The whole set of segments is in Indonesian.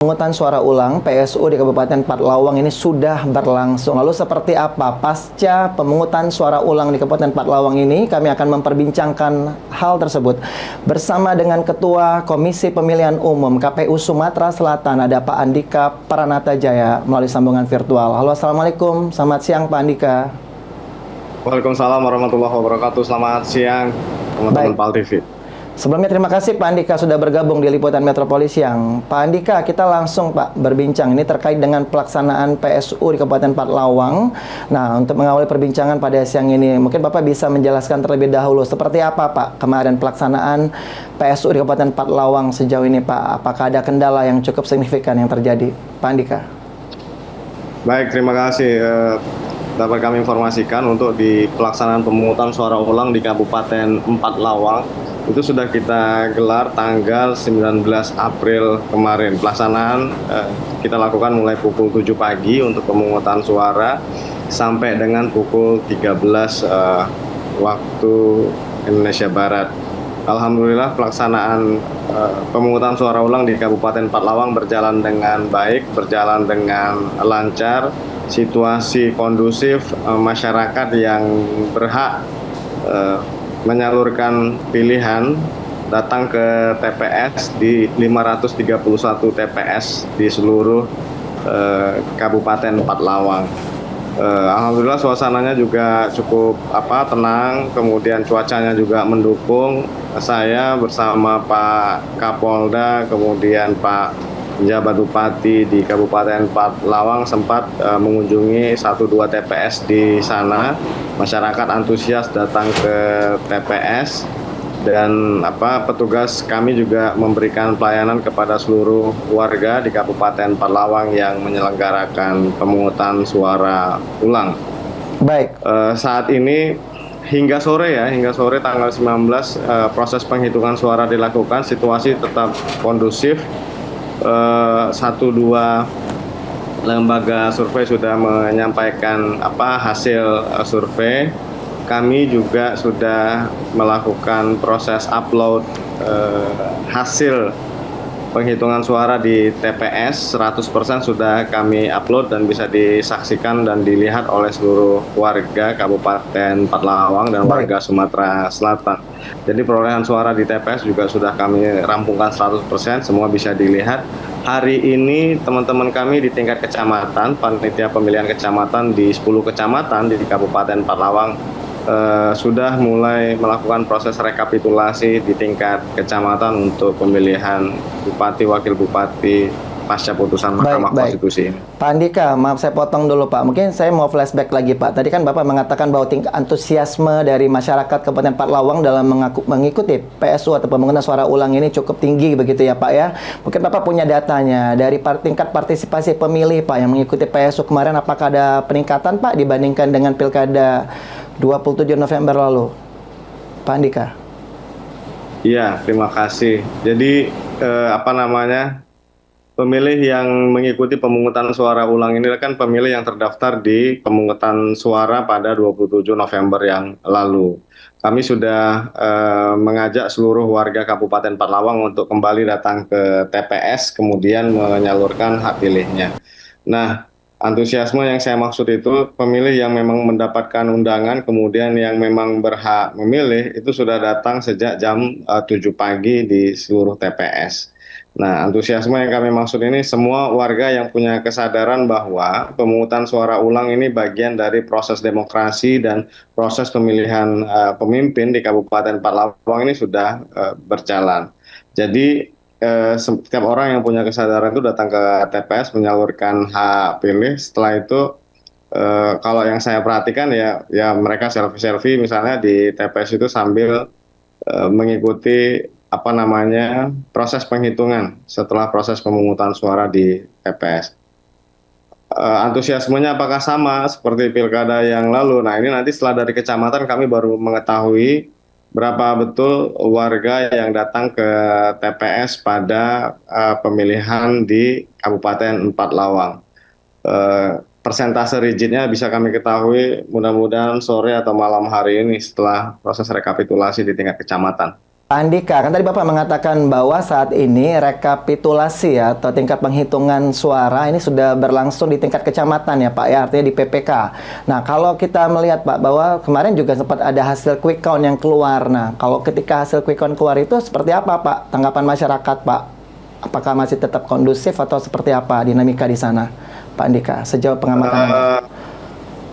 Pemungutan suara ulang PSU di Kabupaten Pathlawang ini sudah berlangsung. Lalu seperti apa pasca pemungutan suara ulang di Kabupaten Pathlawang ini? Kami akan memperbincangkan hal tersebut bersama dengan Ketua Komisi Pemilihan Umum KPU Sumatera Selatan, ada Pak Andika Pranata Jaya melalui sambungan virtual. Halo, Assalamualaikum. Selamat siang Pak Andika. Waalaikumsalam warahmatullahi wabarakatuh. Selamat siang teman-teman Baik. PAL TV. Sebelumnya terima kasih Pak Andika sudah bergabung di Liputan Metropolis Siang. Pak Andika, kita langsung Pak berbincang ini terkait dengan pelaksanaan PSU di Kabupaten Pathlawang. Nah, untuk mengawali perbincangan pada siang ini, mungkin Bapak bisa menjelaskan terlebih dahulu seperti apa Pak kemarin pelaksanaan PSU di Kabupaten Pathlawang sejauh ini Pak. Apakah ada kendala yang cukup signifikan yang terjadi? Pak Andika. Baik, terima kasih. Dapat kami informasikan untuk di pelaksanaan pemungutan suara ulang di Kabupaten Pathlawang itu sudah kita gelar tanggal 19 April kemarin. Pelaksanaan kita lakukan mulai pukul 7 pagi untuk pemungutan suara sampai dengan pukul 13 waktu Indonesia Barat. Alhamdulillah pelaksanaan pemungutan suara ulang di Kabupaten Pathlawang berjalan dengan baik, berjalan dengan lancar, situasi kondusif, masyarakat yang berhak menyalurkan pilihan datang ke TPS di 531 TPS di seluruh Kabupaten Pathlawang. Alhamdulillah suasananya juga cukup tenang, kemudian cuacanya juga mendukung. Saya bersama Pak Kapolda, kemudian Pak Jabat Bupati di Kabupaten Pathlawang sempat mengunjungi 1-2 TPS di sana. Masyarakat antusias datang ke TPS dan petugas kami juga memberikan pelayanan kepada seluruh warga di Kabupaten Pathlawang yang menyelenggarakan pemungutan suara ulang. Baik. Saat ini hingga sore tanggal 19 proses penghitungan suara dilakukan, situasi tetap kondusif. 1-2 lembaga survei sudah menyampaikan hasil survei. Kami juga sudah melakukan proses upload hasil penghitungan suara di TPS. 100% sudah kami upload dan bisa disaksikan dan dilihat oleh seluruh warga Kabupaten Pathlawang dan warga Sumatera Selatan. Jadi perolehan suara di TPS juga sudah kami rampungkan 100%, semua bisa dilihat. Hari ini teman-teman kami di tingkat kecamatan, panitia pemilihan kecamatan di 10 kecamatan di Kabupaten Pathlawang sudah mulai melakukan proses rekapitulasi di tingkat kecamatan untuk pemilihan bupati, wakil bupati pasca putusan Mahkamah Konstitusi ini. Pak Andika, maaf saya potong dulu Pak. Mungkin saya mau flashback lagi Pak. Tadi kan Bapak mengatakan bahwa tingkat antusiasme dari masyarakat Kabupaten Pathlawang dalam mengikuti PSU atau pemungutan suara ulang ini cukup tinggi begitu ya Pak ya. Mungkin Bapak punya datanya dari tingkat partisipasi pemilih Pak yang mengikuti PSU kemarin, apakah ada peningkatan Pak dibandingkan dengan Pilkada 27 November lalu? Pak Andika. Iya, terima kasih. Jadi pemilih yang mengikuti pemungutan suara ulang ini kan pemilih yang terdaftar di pemungutan suara pada 27 November yang lalu. Kami sudah mengajak seluruh warga Kabupaten Pathlawang untuk kembali datang ke TPS, kemudian menyalurkan hak pilihnya. Nah, antusiasme yang saya maksud itu pemilih yang memang mendapatkan undangan, kemudian yang memang berhak memilih, itu sudah datang sejak jam 7 pagi di seluruh TPS. Nah, antusiasme yang kami maksud ini semua warga yang punya kesadaran bahwa pemungutan suara ulang ini bagian dari proses demokrasi dan proses pemilihan pemimpin di Kabupaten Pathlawang ini sudah berjalan. Jadi setiap orang yang punya kesadaran itu datang ke TPS menyalurkan hak pilih. Setelah itu kalau yang saya perhatikan ya mereka selfie misalnya di TPS itu sambil mengikuti proses penghitungan setelah proses pemungutan suara di TPS. Antusiasmenya apakah sama seperti pilkada yang lalu? Nah, ini nanti setelah dari kecamatan kami baru mengetahui berapa betul warga yang datang ke TPS pada pemilihan di Kabupaten Pathlawang. Persentase rigidnya bisa kami ketahui mudah-mudahan sore atau malam hari ini setelah proses rekapitulasi di tingkat kecamatan. Pak Andika, kan tadi Bapak mengatakan bahwa saat ini rekapitulasi ya, atau tingkat penghitungan suara ini sudah berlangsung di tingkat kecamatan ya Pak ya, artinya di PPK. Nah, kalau kita melihat Pak bahwa kemarin juga sempat ada hasil quick count yang keluar. Nah, kalau ketika hasil quick count keluar itu seperti apa Pak tanggapan masyarakat Pak? Apakah masih tetap kondusif atau seperti apa dinamika di sana Pak Andika sejauh pengamatan Anda?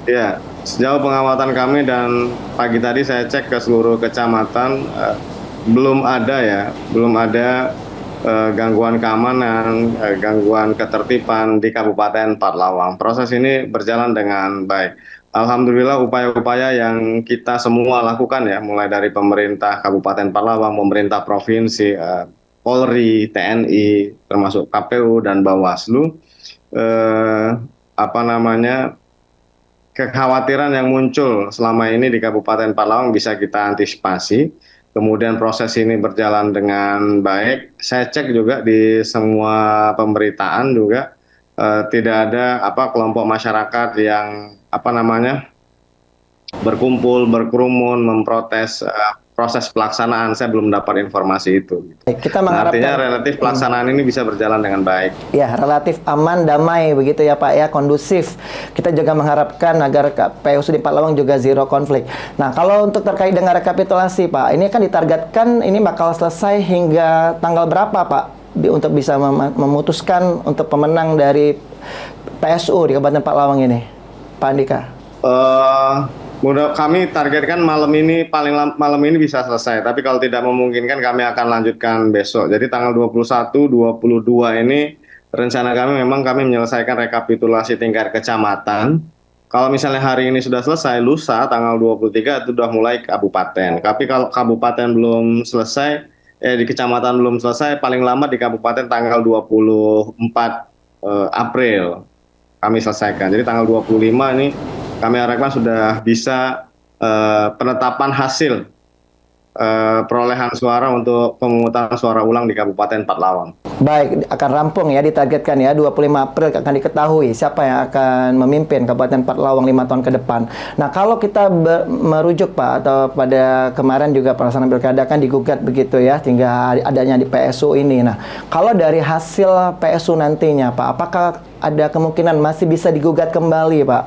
Ya, sejauh pengamatan kami dan pagi tadi saya cek ke seluruh kecamatan, belum ada gangguan keamanan, gangguan ketertiban di Kabupaten Parlawang. Proses ini berjalan dengan baik. Alhamdulillah upaya-upaya yang kita semua lakukan ya, mulai dari pemerintah Kabupaten Parlawang, pemerintah provinsi, Polri, TNI, termasuk KPU dan Bawaslu, eh, apa namanya, kekhawatiran yang muncul selama ini di Kabupaten Parlawang bisa kita antisipasi. Kemudian proses ini berjalan dengan baik. Saya cek juga di semua pemberitaan juga tidak ada kelompok masyarakat yang berkumpul, berkerumun, memprotes proses pelaksanaan. Saya belum dapat informasi itu. Baik, kita Nah, mengharapkan artinya relatif pelaksanaan ini bisa berjalan dengan baik. ya, relatif aman, damai begitu ya Pak ya, kondusif. Kita juga mengharapkan agar PSU di Parlawang juga zero konflik. Nah, kalau untuk terkait dengan rekapitulasi Pak, ini kan ditargetkan ini bakal selesai hingga tanggal berapa Pak? Untuk bisa memutuskan untuk pemenang dari PSU di Kabupaten Parlawang ini, Pak Andika. Kami targetkan malam ini, malam ini bisa selesai. Tapi kalau tidak memungkinkan kami akan lanjutkan besok. Jadi tanggal 21, 22 ini rencana kami memang kami menyelesaikan rekapitulasi tingkat kecamatan. Kalau misalnya hari ini sudah selesai, lusa tanggal 23 itu sudah mulai kabupaten. Tapi kalau kabupaten belum selesai, di kecamatan belum selesai, paling lambat di kabupaten tanggal 24 April kami selesaikan. Jadi tanggal 25 ini kami harapkan sudah bisa penetapan hasil perolehan suara untuk pemungutan suara ulang di Kabupaten Parlawang. Baik, akan rampung ya, ditargetkan ya 25 April akan diketahui siapa yang akan memimpin Kabupaten Parlawang 5 tahun ke depan. Nah, kalau kita merujuk Pak, atau pada kemarin juga pelaksanaan pilkada kan digugat begitu ya, hingga adanya di PSU ini. Nah, kalau dari hasil PSU nantinya Pak, apakah ada kemungkinan masih bisa digugat kembali Pak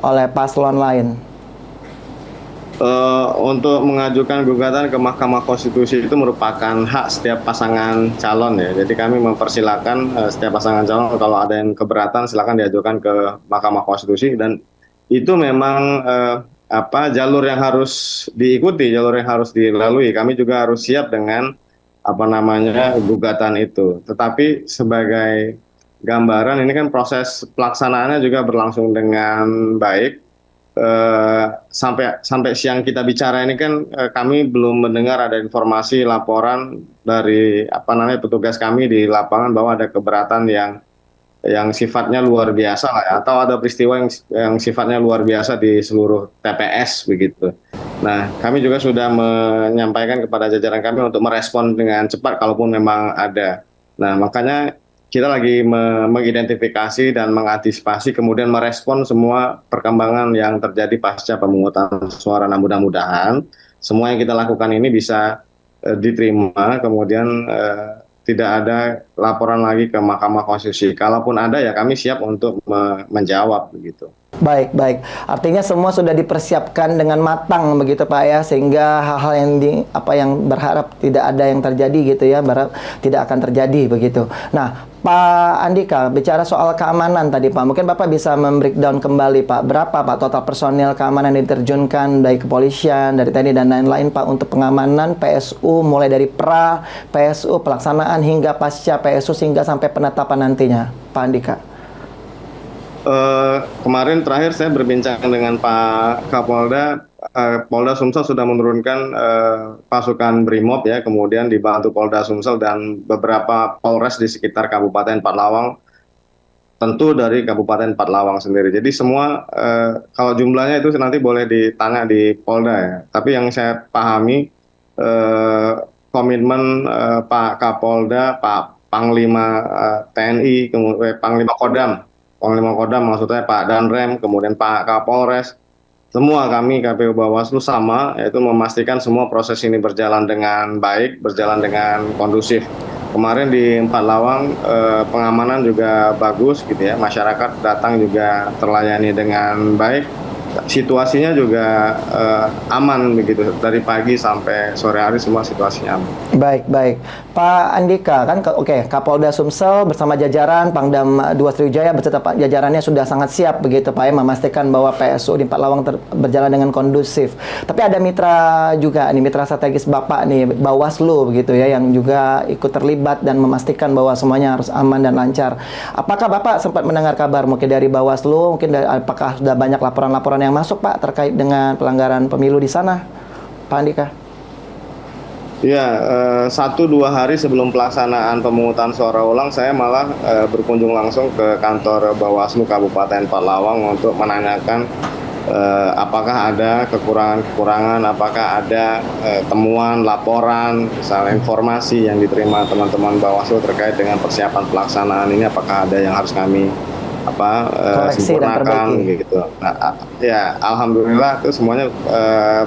oleh paslon lain? Untuk mengajukan gugatan ke Mahkamah Konstitusi itu merupakan hak setiap pasangan calon ya. Jadi kami mempersilahkan setiap pasangan calon kalau ada yang keberatan silakan diajukan ke Mahkamah Konstitusi, dan itu memang jalur yang harus diikuti, jalur yang harus dilalui. Kami juga harus siap dengan gugatan itu. Tetapi sebagai gambaran ini kan proses pelaksanaannya juga berlangsung dengan baik. Sampai siang kita bicara ini kan kami belum mendengar ada informasi laporan dari petugas kami di lapangan bahwa ada keberatan yang sifatnya luar biasa lah ya, atau ada peristiwa yang sifatnya luar biasa di seluruh TPS begitu. Nah, kami juga sudah menyampaikan kepada jajaran kami untuk merespon dengan cepat kalaupun memang ada. Nah, makanya kita lagi mengidentifikasi dan mengantisipasi, kemudian merespon semua perkembangan yang terjadi pasca pemungutan suara. Nah, mudah-mudahan semua yang kita lakukan ini bisa diterima, kemudian tidak ada laporan lagi ke Mahkamah Konstitusi. Kalaupun ada ya kami siap untuk menjawab begitu. Baik, baik. Artinya semua sudah dipersiapkan dengan matang begitu Pak ya, sehingga hal-hal yang berharap tidak ada yang terjadi gitu ya, berharap tidak akan terjadi begitu. Nah, Pak Andika, bicara soal keamanan tadi Pak, mungkin Bapak bisa membreakdown kembali Pak, berapa Pak total personil keamanan yang diterjunkan dari kepolisian, dari TNI dan lain-lain Pak untuk pengamanan PSU, mulai dari pra, PSU, pelaksanaan hingga pasca PSU sehingga sampai penetapan nantinya, Pak Andika. Kemarin terakhir saya berbincang dengan Pak Kapolda, Polda Sumsel sudah menurunkan pasukan Brimob ya, kemudian dibantu Polda Sumsel dan beberapa Polres di sekitar Kabupaten Parlawang, tentu dari Kabupaten Parlawang sendiri. Jadi semua kalau jumlahnya itu nanti boleh ditanya di Polda ya. Tapi yang saya pahami komitmen Pak Kapolda, Pak Panglima TNI, kemudian Panglima Kodam maksudnya Pak Danrem, kemudian Pak Kapolres, semua kami KPU Bawaslu sama, yaitu memastikan semua proses ini berjalan dengan baik, berjalan dengan kondusif. Kemarin di Empat Lawang pengamanan juga bagus gitu ya, masyarakat datang juga terlayani dengan baik, situasinya juga aman begitu, dari pagi sampai sore hari semua situasinya aman. Baik, baik. Pak Andika, kan Kapolda Sumsel bersama jajaran Pangdam 2 Sriwijaya beserta jajarannya sudah sangat siap begitu Pak ya, memastikan bahwa PSU di Empat Lawang berjalan dengan kondusif. Tapi ada mitra juga nih, mitra strategis Bapak nih, Bawaslu begitu ya, yang juga ikut terlibat dan memastikan bahwa semuanya harus aman dan lancar. Apakah Bapak sempat mendengar kabar mungkin dari Bawaslu, apakah sudah banyak laporan-laporan yang masuk Pak terkait dengan pelanggaran pemilu di sana, Pak Andika? Ya, 1-2 hari sebelum pelaksanaan pemungutan suara ulang, saya malah berkunjung langsung ke kantor Bawaslu Kabupaten Empat Lawang untuk menanyakan apakah ada kekurangan-kekurangan, apakah ada temuan, laporan, misalnya informasi yang diterima teman-teman Bawaslu terkait dengan persiapan pelaksanaan ini, apakah ada yang harus kami koreksi dan sempurnakan perbaiki gitu. Nah, ya alhamdulillah itu semuanya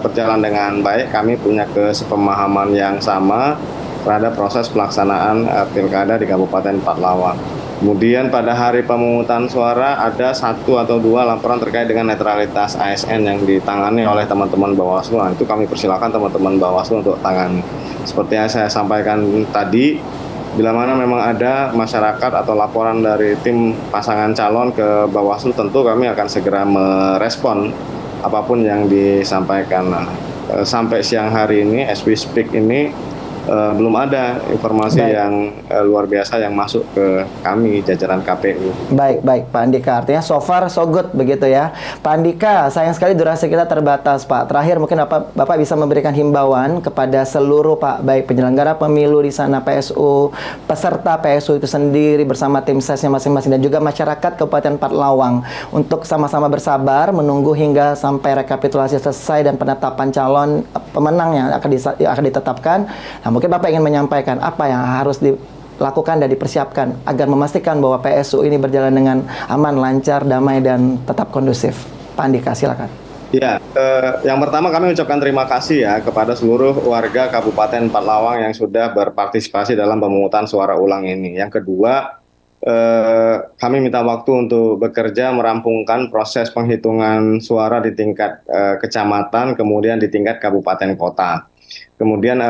berjalan dengan baik. Kami punya kesepemahaman yang sama terhadap proses pelaksanaan pilkada di Kabupaten Empat Lawang. Kemudian pada hari pemungutan suara ada 1 atau 2 laporan terkait dengan netralitas ASN yang ditangani oleh teman-teman Bawaslu. Nah, itu kami persilakan teman-teman Bawaslu untuk tangani. Seperti yang saya sampaikan tadi, bila mana memang ada masyarakat atau laporan dari tim pasangan calon ke Bawaslu, tentu kami akan segera merespon apapun yang disampaikan. Nah, sampai siang hari ini, as we speak ini, belum ada informasi yang luar biasa yang masuk ke kami, jajaran KPU. Baik, baik Pak Andika. Artinya so far so good begitu ya. Pak Andika, sayang sekali durasi kita terbatas Pak. Terakhir mungkin Bapak bisa memberikan himbauan kepada seluruh Pak, baik penyelenggara pemilu di sana, PSU, peserta PSU itu sendiri bersama tim sesnya masing-masing, dan juga masyarakat Kabupaten Empat Lawang untuk sama-sama bersabar menunggu hingga sampai rekapitulasi selesai dan penetapan calon pemenang yang akan ditetapkan. Nah, mungkin Bapak ingin menyampaikan apa yang harus dilakukan dan dipersiapkan agar memastikan bahwa PSU ini berjalan dengan aman, lancar, damai, dan tetap kondusif. Pak Andika, silakan. Ya, yang pertama kami ucapkan terima kasih ya kepada seluruh warga Kabupaten Empat Lawang yang sudah berpartisipasi dalam pemungutan suara ulang ini. Yang kedua, kami minta waktu untuk bekerja merampungkan proses penghitungan suara di tingkat kecamatan, kemudian di tingkat kabupaten kota. Kemudian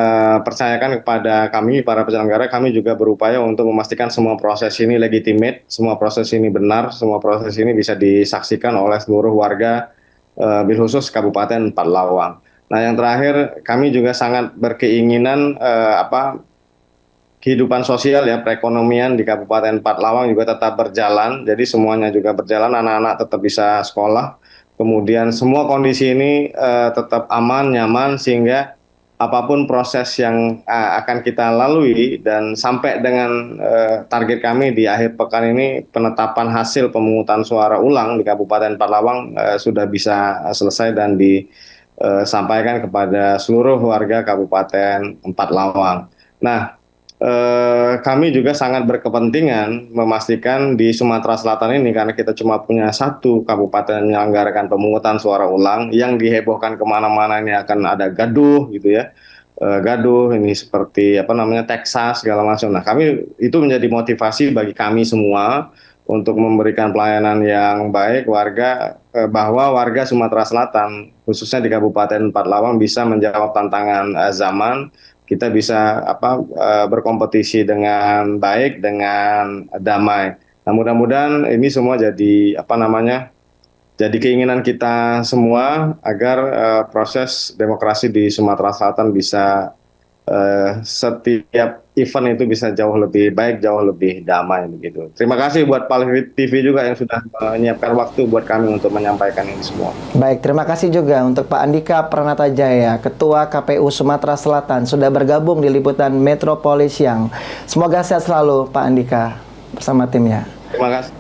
percayakan kepada kami, para penyelenggara, kami juga berupaya untuk memastikan semua proses ini legitimate, semua proses ini benar, semua proses ini bisa disaksikan oleh seluruh warga, bil khusus Kabupaten Empat Lawang. Nah, yang terakhir, kami juga sangat berkeinginan kehidupan sosial ya, perekonomian di Kabupaten Empat Lawang juga tetap berjalan, jadi semuanya juga berjalan, anak-anak tetap bisa sekolah, kemudian semua kondisi ini tetap aman, nyaman, sehingga apapun proses yang akan kita lalui dan sampai dengan target kami di akhir pekan ini, penetapan hasil pemungutan suara ulang di Kabupaten Empat Lawang sudah bisa selesai dan disampaikan kepada seluruh warga Kabupaten Empat Lawang. Nah, kami juga sangat berkepentingan memastikan di Sumatera Selatan ini, karena kita cuma punya 1 kabupaten yang menyelenggarakan pemungutan suara ulang, yang dihebohkan kemana-mana ini akan ada gaduh gitu ya, gaduh ini seperti Texas segala macam. Nah, kami itu menjadi motivasi bagi kami semua untuk memberikan pelayanan yang baik bahwa warga Sumatera Selatan khususnya di Kabupaten Empat Lawang bisa menjawab tantangan zaman. Kita bisa berkompetisi dengan baik, dengan damai. Nah, mudah-mudahan ini semua jadi jadi keinginan kita semua agar proses demokrasi di Sumatera Selatan bisa setiap event itu bisa jauh lebih baik, jauh lebih damai begitu. Terima kasih buat Palvi TV juga yang sudah menyiapkan waktu buat kami untuk menyampaikan ini semua. Baik, terima kasih juga untuk Pak Andika Pranatajaya, Ketua KPU Sumatera Selatan, sudah bergabung di liputan Metropolis Siang. Semoga sehat selalu Pak Andika bersama timnya. Terima kasih.